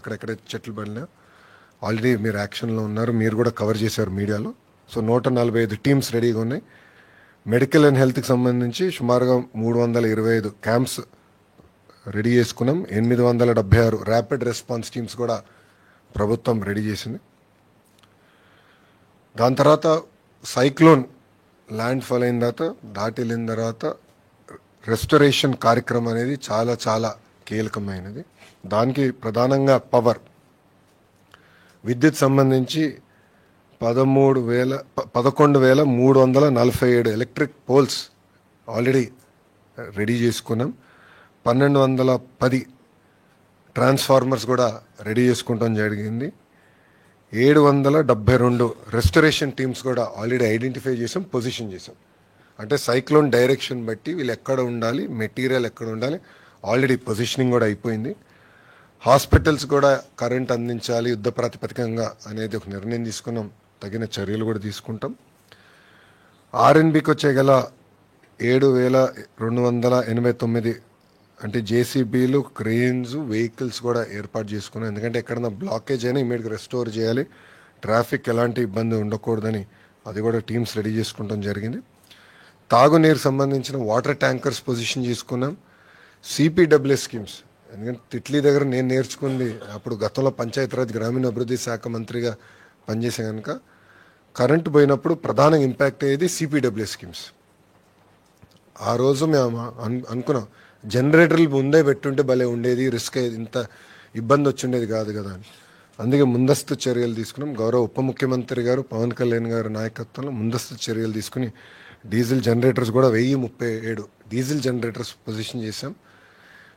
అక్కడెక్కడైతే చెట్లు పడినా ఆల్రెడీ మీరు యాక్షన్లో ఉన్నారు, మీరు కూడా కవర్ చేశారు మీడియాలో. సో 145 టీమ్స్ రెడీగా ఉన్నాయి. మెడికల్ అండ్ హెల్త్కి సంబంధించి సుమారుగా 325 క్యాంప్స్ రెడీ చేసుకున్నాం. 876 ర్యాపిడ్ రెస్పాన్స్ టీమ్స్ కూడా ప్రభుత్వం రెడీ చేసింది. దాని తర్వాత సైక్లోన్ ల్యాండ్ ఫాల్ అయిన తర్వాత, దాటి వెళ్ళిన తర్వాత రెస్టరేషన్ కార్యక్రమం అనేది చాలా చాలా కీలకమైనది. దానికి ప్రధానంగా పవర్, విద్యుత్ సంబంధించి 11,347 ఎలక్ట్రిక్ పోల్స్ ఆల్రెడీ రెడీ చేసుకున్నాం. 1,210 ట్రాన్స్ఫార్మర్స్ కూడా రెడీ చేసుకుంటాం జరిగింది. 772 రెస్టరేషన్ టీమ్స్ కూడా ఆల్రెడీ ఐడెంటిఫై చేసాం, పొజిషన్ చేసాం. అంటే సైక్లోన్ డైరెక్షన్ బట్టి వీళ్ళు ఎక్కడ ఉండాలి, మెటీరియల్ ఎక్కడ ఉండాలి, ఆల్రెడీ పొజిషనింగ్ కూడా అయిపోయింది. హాస్పిటల్స్ కూడా కరెంట్ అందించాలి యుద్ధ ప్రాతిపదికంగా అనేది ఒక నిర్ణయం తీసుకున్నాం. తగిన చర్యలు కూడా తీసుకుంటాం. ఆర్ఎన్బికి వచ్చే గల 7,289 అంటే జేసీబీలు, క్రెయిన్స్, వెహికల్స్ కూడా ఏర్పాటు చేసుకున్నాం. ఎందుకంటే ఎక్కడన్నా బ్లాకేజ్ అయినా ఇమీడియట్గా రెస్టోర్ చేయాలి, ట్రాఫిక్ ఎలాంటి ఇబ్బంది ఉండకూడదని అది కూడా టీమ్స్ రెడీ చేసుకుంటాం జరిగింది. తాగునీరు సంబంధించిన వాటర్ ట్యాంకర్స్ పొజిషన్ చేసుకున్నాం. సిపిడబ్ల్యూ స్కీమ్స్, ఎందుకంటే తిట్లీ దగ్గర నేను నేర్చుకుంది అప్పుడు గతంలో పంచాయతీరాజ్ గ్రామీణాభివృద్ధి శాఖ మంత్రిగా పనిచేసే కనుక కరెంటు పోయినప్పుడు ప్రధానంగా ఇంపాక్ట్ అయ్యేది సిపిడబ్ల్యూ స్కీమ్స్. ఆ రోజు మేము అనుకున్నాం జనరేటర్లు ముందే పెట్టుంటే భలే ఉండేది, రిస్క్ అయ్యేది, ఇంత ఇబ్బంది వచ్చిండేది కాదు కదా అని. అందుకే ముందస్తు చర్యలు తీసుకున్నాం. గౌరవ ఉప ముఖ్యమంత్రి గారు పవన్ కళ్యాణ్ గారి నాయకత్వంలో ముందస్తు చర్యలు తీసుకుని డీజిల్ జనరేటర్స్ కూడా 1037 డీజిల్ జనరేటర్స్ పొజిషన్ చేశాం.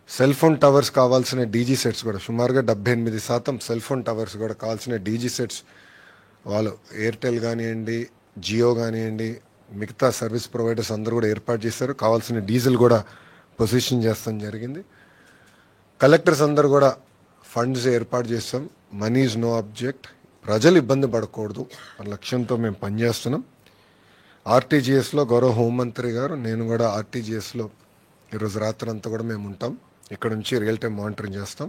సెల్ ఫోన్ టవర్స్ కావాల్సిన డీజీ సెట్స్ కూడా సుమారుగా 78% సెల్ ఫోన్ టవర్స్ కూడా కావాల్సిన డీజీ సెట్స్ వాళ్ళు ఎయిర్టెల్ కానివ్వండి, జియో కానివ్వండి, మిగతా సర్వీస్ ప్రొవైడర్స్ అందరూ కూడా ఏర్పాటు చేశారు. కావాల్సిన డీజిల్ కూడా పొజిషన్ చేస్తాం జరిగింది. కలెక్టర్స్ అందరూ కూడా ఫండ్స్ ఏర్పాటు చేస్తాం. మనీ ఈజ్ నో ఆబ్జెక్ట్, ప్రజలు ఇబ్బంది పడకూడదు అనే లక్ష్యంతో మేము పనిచేస్తున్నాం. ఆర్టీజీఎస్లో గౌరవ హోంమంత్రి గారు, నేను కూడా ఆర్టీజీఎస్లో ఈరోజు రాత్రి అంతా కూడా మేము ఉంటాం. ఇక్కడ నుంచి రియల్ టైం మానిటరింగ్ చేస్తాం.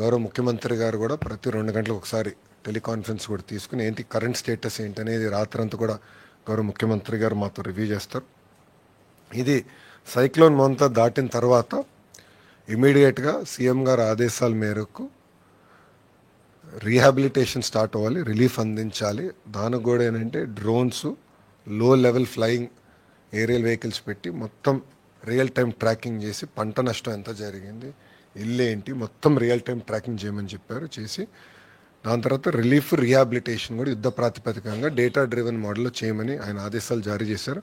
గౌరవ ముఖ్యమంత్రి గారు కూడా ప్రతి 2 గంటలకు ఒకసారి టెలికాన్ఫరెన్స్ కూడా తీసుకుని ఏంటి కరెంట్ స్టేటస్ ఏంటనేది రాత్రి అంతా కూడా గౌరవ ముఖ్యమంత్రి గారు మాతో రివ్యూ చేస్తారు. ఇది సైక్లోన్ మొంతా దాటిన తర్వాత ఇమీడియట్గా సీఎం గారు ఆదేశాల మేరకు రీహాబిలిటేషన్ స్టార్ట్ అవ్వాలి, రిలీఫ్ అందించాలి. దానికి కూడా ఏంటంటే డ్రోన్స్, లో లెవెల్ ఫ్లయింగ్ ఏరియల్ వెహికల్స్ పెట్టి మొత్తం రియల్ టైం ట్రాకింగ్ చేసి పంట నష్టం ఎంత జరిగింది, ఇల్లు ఏంటి, మొత్తం రియల్ టైం ట్రాకింగ్ చేయమని చెప్పారు. చేసి దాని తర్వాత రిలీఫ్, రీహాబిలిటేషన్ కూడా యుద్ధ ప్రాతిపదికంగా డేటా డ్రివెన్ మోడల్లో చేయమని ఆయన ఆదేశాలు జారీ చేశారు.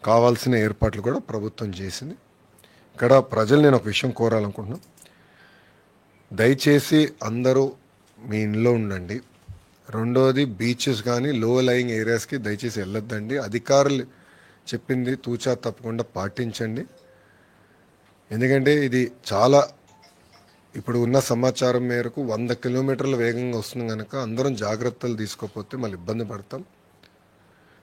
కావాల్సిన ఏర్పాట్లు కూడా ప్రభుత్వం చేసింది. ఇక్కడ ప్రజలు నేను ఒక విషయం కోరాలనుకుంటున్నాను. దయచేసి అందరూ మీ ఇంట్లో ఉండండి. రెండోది బీచెస్ కానీ లో లయింగ్ ఏరియాస్కి దయచేసి వెళ్ళొద్దండి. అధికారులు చెప్పింది తూచా తప్పకుండా పాటించండి. ఎందుకంటే ఇది చాలా ఇప్పుడు ఉన్న సమాచారం మేరకు 100 కిలోమీటర్ల వేగంగా వస్తుంది కనుక అందరం జాగ్రత్తలు తీసుకోకపోతే మళ్ళీ ఇబ్బంది పడతాం.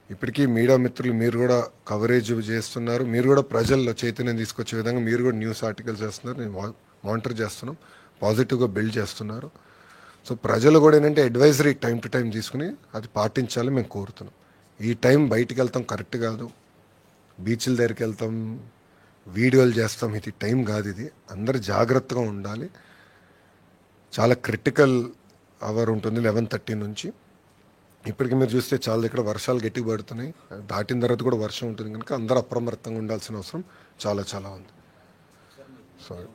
ఇప్పటికీ మీడియా మిత్రులు మీరు కూడా కవరేజ్ చేస్తున్నారు, మీరు కూడా ప్రజల్లో చైతన్యం తీసుకొచ్చే విధంగా మీరు కూడా న్యూస్ ఆర్టికల్స్ చేస్తున్నారు, నేను మానిటర్ చేస్తున్నాం, పాజిటివ్గా బిల్డ్ చేస్తున్నారు. సో ప్రజలు కూడా ఏంటంటే అడ్వైజరీ టైం టు టైం తీసుకుని అది పాటించాలి మేము కోరుతున్నాం. ఈ టైం బయటికి వెళ్తాం కరెక్ట్ కాదు, బీచ్ల దగ్గరికి వెళ్తాం, వీడియోలు చేస్తాం, ఇది టైం కాదు. ఇది అందరు జాగ్రత్తగా ఉండాలి. చాలా క్రిటికల్ అవర్ ఉంటుంది 11:30 నుంచి. ఇప్పటికి మీరు చూస్తే చాలా ఇక్కడ వర్షాలు గట్టిగా పడుతున్నాయి. దాటిన తర్వాత కూడా వర్షం ఉంటుంది కనుక అందరూ అప్రమత్తంగా ఉండాల్సిన అవసరం చాలా చాలా ఉంది. సారీ,